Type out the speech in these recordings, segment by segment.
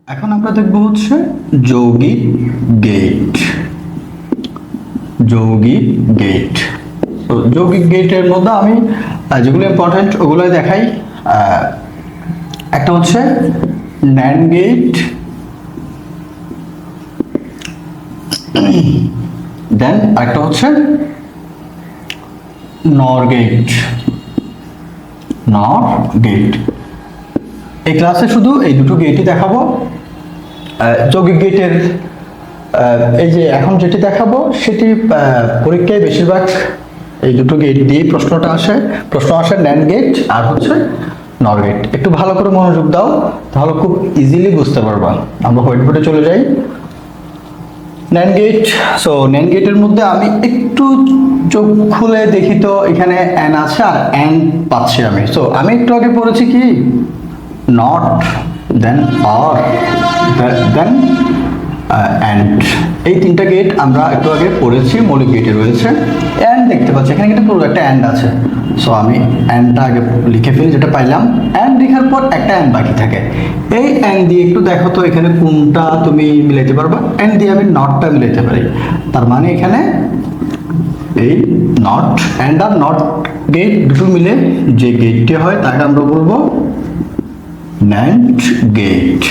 এখন আমরা দেখব হচ্ছে যৌগিক গেট। যৌগিক গেট, তো যৌগিক গেটের মধ্যে আমি যেগুলো ইম্পর্টেন্ট ওগুলোই দেখাই। একটা হচ্ছে ন্যান্ড গেট, দেন আরেকটা হচ্ছে নর গেট। নর গেট এই ক্লাসে শুধু এই দুটো গেটই দেখাবো। যৌগিক গেটের এই যে এখন যেটি দেখাবো সেটি পরীক্ষায় বেশিরভাগ এই দুটো গেট দিয়ে প্রশ্ন আসে ন্যান্ড গেট আর হচ্ছে নর গেট। একটু ভালো করে মনোযোগ দাও, তাহলে খুব ইজিলি বুঝতে পারবা। আমরা হোয়াইট বোর্ডে চলে যাই। ন্যান্ড গেট, সো ন্যান্ড গেটের মধ্যে আমি একটু চোখ খুলে দেখি তো এখানে এন আছে আর এন পাচ্ছি আমি। সো আমি একটু আগে পড়েছি কি not, then or, then and. এই তিনটা গেট আমরা একটু আগে পড়েছি, মৌলিক গেটে রয়েছে। অ্যান্ড দেখতে পাচ্ছি এখানে কিন্তু পুরো একটা অ্যান্ড আছে। সো আমি অ্যান্ডটা আগে লিখে ফেলি, যেটা পাইলাম। অ্যান্ড লেখার পর একটা অ্যান্ড বাকি থাকে। এই অ্যান্ড দিয়ে একটু দেখো তো এখানে কোনটা তুমি মিলাইতে পারবা। অ্যান্ড দিয়ে আমি নটটা মিলাইতে পারি, তার মানে এখানে এই নট অ্যান্ড আর নট গেট দুটো মিলে যে গেটটি হয় তাকে আমরা বলবো ন্যান্ড গেট।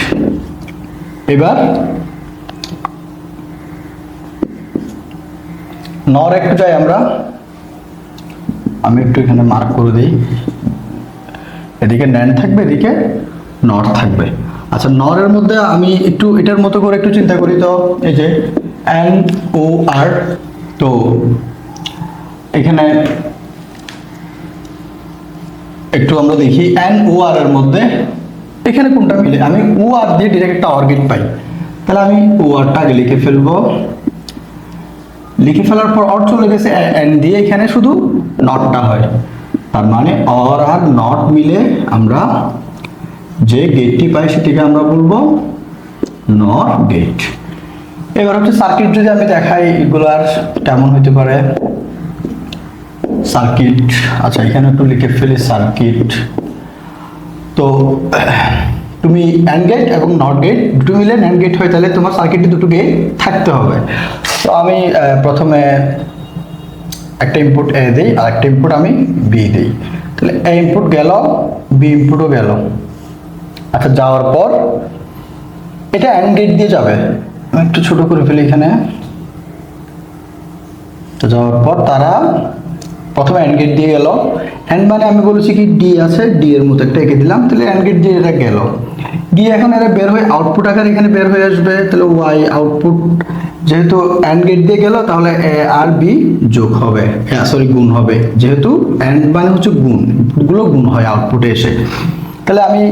এবার নর একটু যাই আমরা, আমি একটু এখানে মার্ক করে দিই। এদিকে ন্যান্ড থাকবে, এদিকে নর থাকবে। আচ্ছা, নরের মধ্যে আমি একটু এটার মতো করে একটু চিন্তা করি তো, এই যে এন ও আর, তো এখানে একটু আমরা দেখি এন ও আর এর মধ্যে এখানে কোনটা মিলে। আমি ও আর দিয়ে ডিরেক্ট একটা অর গেট পাই, তাহলে আমি ও আরটা আগে লিখে ফেলবো। লিখে ফেলার পর অর চলে গেছে এন দিয়ে, এখানে শুধু নটটা হয়। তার মানে অর আর নট মিলে আমরা যে গেটটি পাই সেটিকে আমরা বলবো নর গেট। এবার হচ্ছে সার্কিট যদি আমি দেখাই, এগুলার কেমন হতে পারে সার্কিট। আচ্ছা, এখানে একটু লিখে ফেলি সার্কিট। তো তুমি অ্যান্ড গেট এবং নট গেট দুটো মিলে ন্যান্ড গেট হয়, তাহলে তোমার সার্কিটে দুটো গেট থাকতে হবে। তো আমি প্রথমে একটা ইনপুট এ দিই আর একটা ইনপুট আমি বি দিই, তাহলে এ ইনপুট গেল, বি ইনপুটও গেল। আচ্ছা, যাওয়ার পর এটা অ্যান্ড গেট দিয়ে যাবে। আমি একটু ছোট করে ফেলি এখানে। তো যাওয়ার পর তারা প্রথমে অ্যান্ড গেট দিয়ে গেল। অ্যান্ড মানে আমি বলেছি কি ডি আছে, ডি এর মতো একটা এঁকে দিলাম, তাহলে অ্যান্ড গেট দিয়ে এটা গেল। গিয়ে এখন এরা বের হয়ে আউটপুট আকার এখানে বের হয়ে আসবে। তাহলে ওয়াই আউটপুট যেহেতু অ্যান্ড গেট দিয়ে গেল, তাহলে এ আর বি যোগ হবে, সরি গুণ হবে, যেহেতু অ্যান্ড মানে হচ্ছে গুণ, ইনপুটগুলো গুণ হয় আউটপুটে এসে। তাহলে আমি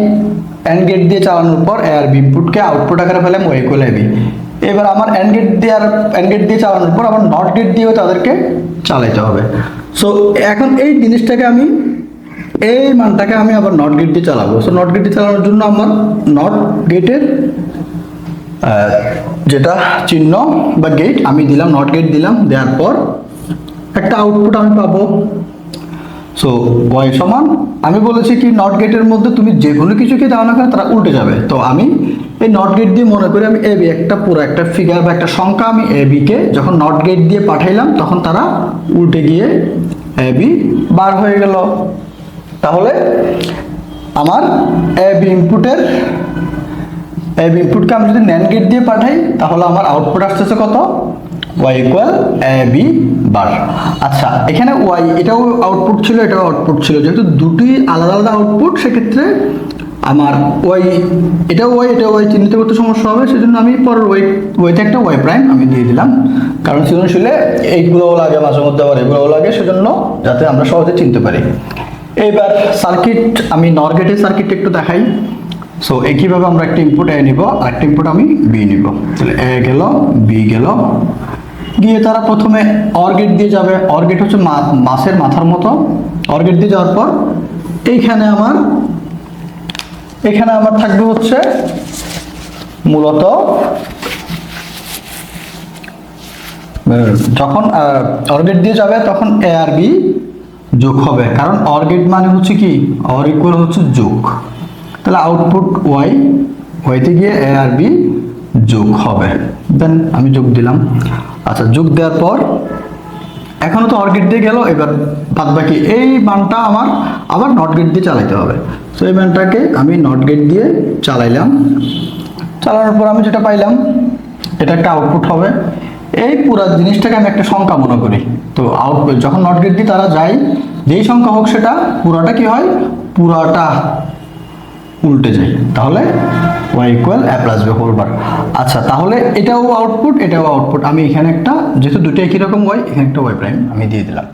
অ্যান্ড গেট দিয়ে চালানোর পর এ আর বি ইনপুটকে আউটপুট আকারে ফেলে ওয়াই ইকুয়াল এ বি। এবার আমার অ্যান্ড গেট দিয়ে আর অ্যান্ড গেট দিয়ে চালানোর পর আবার নট গেট দিয়েও তাদেরকে চালাইতে হবে। সো এখন এই জিনিসটাকে আমি এই মানটাকে আমি আবার নট গেট দিয়ে চালাবো। সো নট গেট দিয়ে চালানোর জন্য আমার নট গেটের যেটা চিহ্ন বা গেট আমি দিলাম, নট গেট দিলাম, দেওয়ার পর একটা আউটপুট আমি পাবো। সো ওয়াই সমান, আমি বলেছি কি নট গেটের মধ্যে তুমি যে কোনো কিছুকে দাও না কেন তারা উল্টে যাবে। তো আমি এই নট গেট দিয়ে মনে করি আমি এ বি একটা পুরো একটা ফিগার বা একটা সংখ্যা আমি এ বিকে যখন নট গেট দিয়ে পাঠাইলাম তখন তারা উল্টে গিয়ে এ বি বার হয়ে গেল। তাহলে আমার এ বি ইনপুটকে আমি যদি ন্যান্ড গেট দিয়ে পাঠাই তাহলে আমার আউটপুট আসতেছে কত, ওয়াই ইকুয়াল এ বি বার। আচ্ছা, এখানে ওয়াই এটাও আউটপুট ছিল, এটাও আউটপুট ছিল, যেহেতু দুটি আলাদা আলাদা আউটপুট, সেক্ষেত্রে আমার ওয়াই এটাও ওয়াই চিহ্নিত করতে সমস্যা হবে। সেজন্য আমি পরের ওয়াইতে একটা ওয়াই প্রাইম আমি দিয়ে দিলাম, কারণ সৃজনশীলে এইগুলোও লাগে, মাঝে মধ্যে আবার এগুলোও লাগে, সেজন্য যাতে আমরা সহজে চিনতে পারি। এইবার সার্কিট, আমি নর গেটের সার্কিট একটু দেখাই। সো একইভাবে আমরা একটা ইনপুট এ নিব আর একটা ইনপুট আমি বি নিব। তাহলে এ গেল, বি গেল, গিয়ে তারা প্রথমে অর গেট দিয়ে যাবে। অর গেট হচ্ছে মাছের মাথার মতো। অর গেট দিয়ে যাওয়ার পর এখানে আমার থাকবে হচ্ছে মূলত যখন অর গেট দিয়ে যাবে তখন এ আর বি যোগ হবে, কারণ অর গেট মানে হচ্ছে কি অর ইকুয়াল হচ্ছে যোগ। তাহলে আউটপুট ওয়াই ওয়াইতে গিয়ে এ আর বি যোগ হবে, দেন আমি যোগ দিলাম। আচ্ছা, যোগ দেওয়ার পর এখনো তো অর গেট দিয়ে গেল, এবার বাদ বাকি এই মানটা আমার আবার নট গেট দিয়ে চালাইতে হবে। তো এই মানটাকে আমি নট গেট দিয়ে চালাইলাম, চালানোর পর আমি যেটা পাইলাম এটা একটা আউটপুট হবে। এই পুরো জিনিসটাকে আমি একটা সংখ্যা মনে করি। তো আউটপুট যখন নট গেট দিয়ে তারা যায়, যেই সংখ্যা হোক সেটা পুরাটা কি হয়, পুরাটা উল্টে যায়, তাহলে y equal a plus b whole bar. আচ্ছা, তাহলে এটাও আউটপুট, এটাও আউটপুট। আমি এখানে একটা, যেহেতু দুটো একই রকম y, এখানে একটা y প্রাইম আমি দিয়ে দিলাম।